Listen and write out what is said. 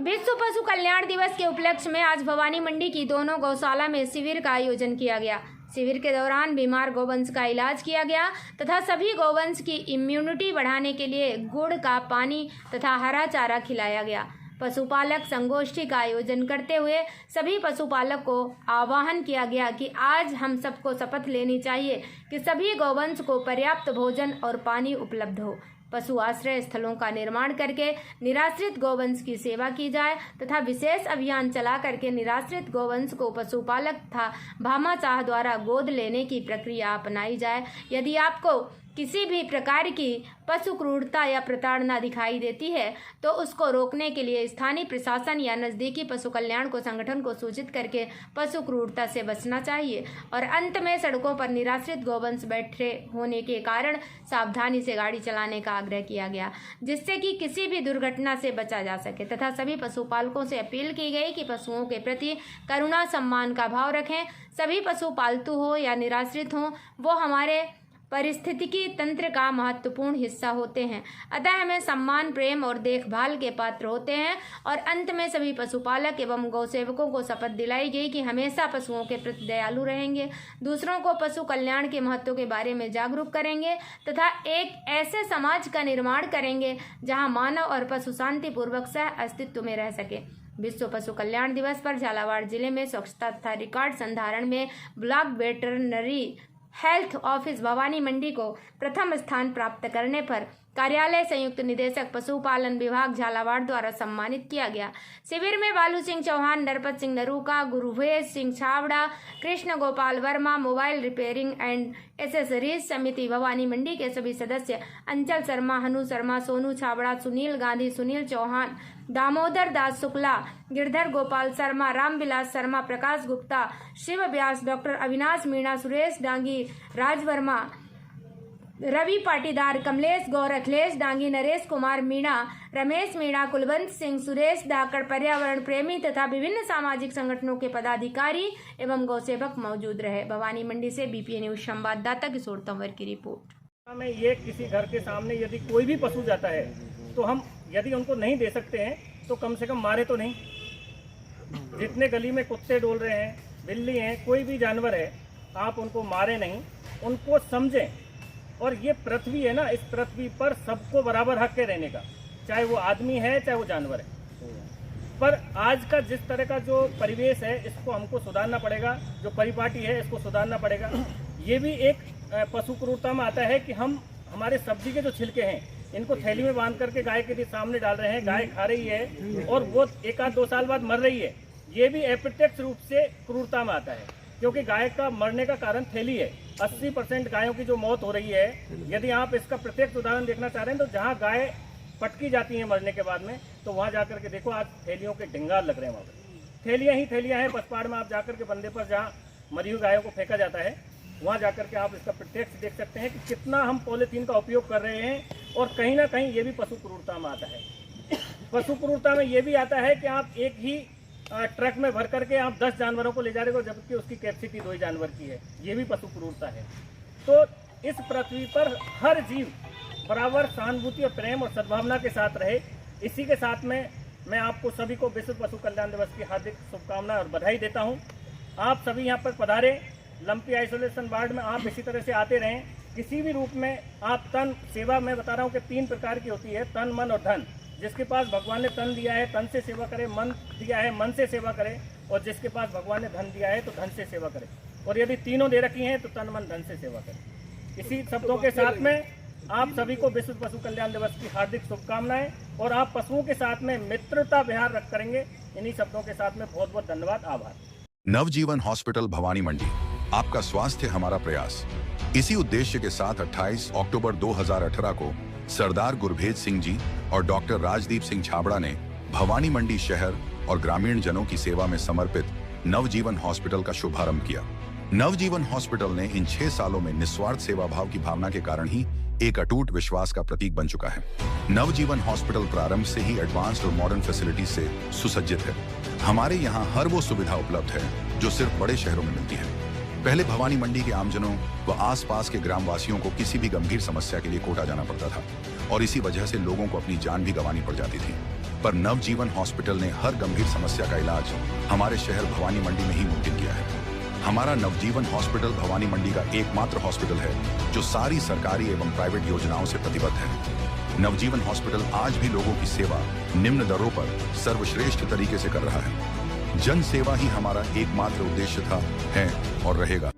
विश्व पशु कल्याण दिवस के उपलक्ष्य में आज भवानी मंडी की दोनों गौशाला में शिविर का आयोजन किया गया। शिविर के दौरान बीमार गौवंश का इलाज किया गया तथा सभी गौवंश की इम्यूनिटी बढ़ाने के लिए गुड़ का पानी तथा हरा चारा खिलाया गया। पशुपालक संगोष्ठी का आयोजन करते हुए सभी पशुपालक को आह्वान किया गया कि आज हम सबको शपथ लेनी चाहिए कि सभी गौवंश को पर्याप्त भोजन और पानी उपलब्ध हो। पशु आश्रय स्थलों का निर्माण करके निराश्रित गौवंश की सेवा की जाए तथा विशेष अभियान चला करके निराश्रित गौवंश को पशुपालक तथा भामाशाह द्वारा गोद लेने की प्रक्रिया अपनाई जाए। यदि आपको किसी भी प्रकार की पशु क्रूरता या प्रताड़ना दिखाई देती है तो उसको रोकने के लिए स्थानीय प्रशासन या नज़दीकी पशु कल्याण को संगठन को सूचित करके पशु क्रूरता से बचना चाहिए। और अंत में सड़कों पर निराश्रित गौवंश बैठे होने के कारण सावधानी से गाड़ी चलाने का आग्रह किया गया, जिससे कि किसी भी दुर्घटना से बचा जा सके तथा सभी पशुपालकों से अपील की गई कि पशुओं के प्रति करुणा सम्मान का भाव रखें। सभी पशु पालतू हो या निराश्रित हों, वो हमारे पारिस्थितिकी तंत्र का महत्वपूर्ण हिस्सा होते हैं, अतः हमें सम्मान, प्रेम और देखभाल के पात्र होते हैं। और अंत में सभी पशुपालक एवं गौसेवकों को शपथ दिलाई गई कि हमेशा पशुओं के प्रति दयालु रहेंगे, दूसरों को पशु कल्याण के महत्व के बारे में जागरूक करेंगे तथा एक ऐसे समाज का निर्माण करेंगे जहां मानव और पशु शांतिपूर्वक सह अस्तित्व में रह सके। विश्व पशु कल्याण दिवस पर झालावाड़ जिले में स्वच्छता तथा रिकॉर्ड संधारण में block veterinary health office Bhawani Mandi को प्रथम स्थान प्राप्त करने पर कार्यालय संयुक्त निदेशक पशुपालन विभाग झालावाड़ द्वारा सम्मानित किया गया। शिविर में बालू सिंह चौहान, नरपत सिंह नरूका, गुरुभेज सिंह छावड़ा, Krishna Gopal Verma, mobile repairing and accessories समिति भवानी मंडी के सभी सदस्य, अंचल शर्मा, हनु शर्मा, सोनू छावड़ा, सुनील गांधी, सुनील चौहान, दामोदर दास शुक्ला, गिरधर गोपाल शर्मा, रामविलास शर्मा, प्रकाश गुप्ता, शिव व्यास, डॉक्टर अविनाश मीणा, सुरेश डांगी, राज वर्मा, रवि पाटीदार, कमलेश गौर, अखिलेश डांगी, नरेश कुमार मीणा, रमेश मीणा, कुलवंत सिंह, सुरेश धाकड़, पर्यावरण प्रेमी तथा विभिन्न सामाजिक संगठनों के पदाधिकारी एवं गौसेवक मौजूद रहे। भवानी मंडी से बीपीए न्यूज संवाददाता किशोर तंवर की रिपोर्ट। में ये किसी घर के सामने यदि कोई भी पशु जाता है तो हम यदि उनको नहीं दे सकते हैं तो कम से कम मारे तो नहीं। जितने गली में कुत्ते डोल रहे हैं, बिल्ली हैं, कोई भी जानवर है, आप उनको मारे नहीं, उनको समझें। और ये पृथ्वी है ना, इस पृथ्वी पर सबको बराबर हक है रहने का, चाहे वो आदमी है चाहे वो जानवर है। पर आज का जिस तरह का जो परिवेश है इसको हमको सुधारना पड़ेगा, जो परिपाटी है इसको सुधारना पड़ेगा। ये भी एक पशु क्रूरता में आता है कि हम हमारे सब्जी के जो छिलके हैं इनको थैली में बांध करके गाय के सामने डाल रहे हैं, गाय खा रही है और वो 1-2 साल बाद मर रही है। ये भी अप्रत्यक्ष रूप से क्रूरता में आता है, क्योंकि गाय का मरने का कारण थैली है। 80% गायों की जो मौत हो रही है, यदि आप इसका प्रत्यक्ष उदाहरण देखना चाह रहे हैं तो जहाँ गाय पटकी जाती हैं मरने के बाद में, तो वहाँ जाकर के देखो आज थैलियों के ढिंगार लग रहे हैं। वहाँ पर थैलियाँ ही थैलियाँ हैं। पचपाड़ में आप जाकर के बंदे पर जहाँ मरी हुई गायों को फेंका जाता है, वहाँ जाकर के आप इसका प्रत्यक्ष देख सकते हैं कि कितना हम पॉलीथीन का उपयोग कर रहे हैं। और कहीं ना कहीं ये भी पशु क्रूरता में आता है। पशु क्रूरता में ये भी आता है कि आप एक ही ट्रक में भर करके आप 10 जानवरों को ले जा रहे हो, जबकि उसकी कैपेसिटी 2 ही जानवर की है। ये भी पशु क्रूरता है। तो इस पृथ्वी पर हर जीव बराबर सहानुभूति और प्रेम और सद्भावना के साथ रहे। इसी के साथ में मैं आपको सभी को विश्व पशु कल्याण दिवस की हार्दिक शुभकामनाएं और बधाई देता हूं। आप सभी यहां पर पधारे। लंपी आइसोलेशन वार्ड में आप इसी तरह से आते रहें। किसी भी रूप में आप तन सेवा, मैं बता रहा हूं कि 3 प्रकार की होती है, तन, मन और धन। जिसके पास भगवान ने तन दिया है, तन से सेवा करे, मन दिया है, मन से सेवा करे, और जिसके पास भगवान ने धन दिया है तो धन से सेवा करे। और यदि तीनों दे रखी हैं तो तन, मन, धन से सेवा करे। इसी शब्दों के साथ में आप सभी को विश्व पशु कल्याण दिवस की हार्दिक शुभकामनाएं। और आप पशुओं के साथ में मित्रता व्यवहार रख करेंगे। इन्हीं शब्दों के साथ में बहुत बहुत धन्यवाद, आभार। नवजीवन हॉस्पिटल भवानी मंडी, आपका स्वास्थ्य हमारा प्रयास। इसी उद्देश्य के साथ 28 अक्टूबर 2018 को सरदार गुरभेज सिंह जी और डॉक्टर राजदीप सिंह छाबड़ा ने भवानी मंडी शहर और ग्रामीण जनों की सेवा में समर्पित नवजीवन हॉस्पिटल का शुभारंभ किया। नवजीवन हॉस्पिटल ने इन 6 सालों में निस्वार्थ सेवा भाव की भावना के कारण ही एक अटूट विश्वास का प्रतीक बन चुका है। नवजीवन हॉस्पिटल प्रारंभ से ही एडवांस्ड और मॉडर्न फैसिलिटीज से सुसज्जित है। हमारे यहाँ हर वो सुविधा उपलब्ध है जो सिर्फ बड़े शहरों में मिलती है। पहले भवानी मंडी के आमजनों व आसपास के ग्रामवासियों को किसी भी गंभीर समस्या के लिए कोटा जाना पड़ता था और इसी वजह से लोगों को अपनी जान भी गंवानी पड़ जाती थी। पर नवजीवन हॉस्पिटल ने हर गंभीर समस्या का इलाज हमारे शहर भवानी मंडी में ही मुमकिन किया है। हमारा नवजीवन हॉस्पिटल भवानी मंडी का एकमात्र हॉस्पिटल है जो सारी सरकारी एवं प्राइवेट योजनाओं से प्रतिबद्ध है। नवजीवन हॉस्पिटल आज भी लोगों की सेवा निम्न दरों पर सर्वश्रेष्ठ तरीके से कर रहा है। जन सेवा ही हमारा एकमात्र उद्देश्य था, है और रहेगा।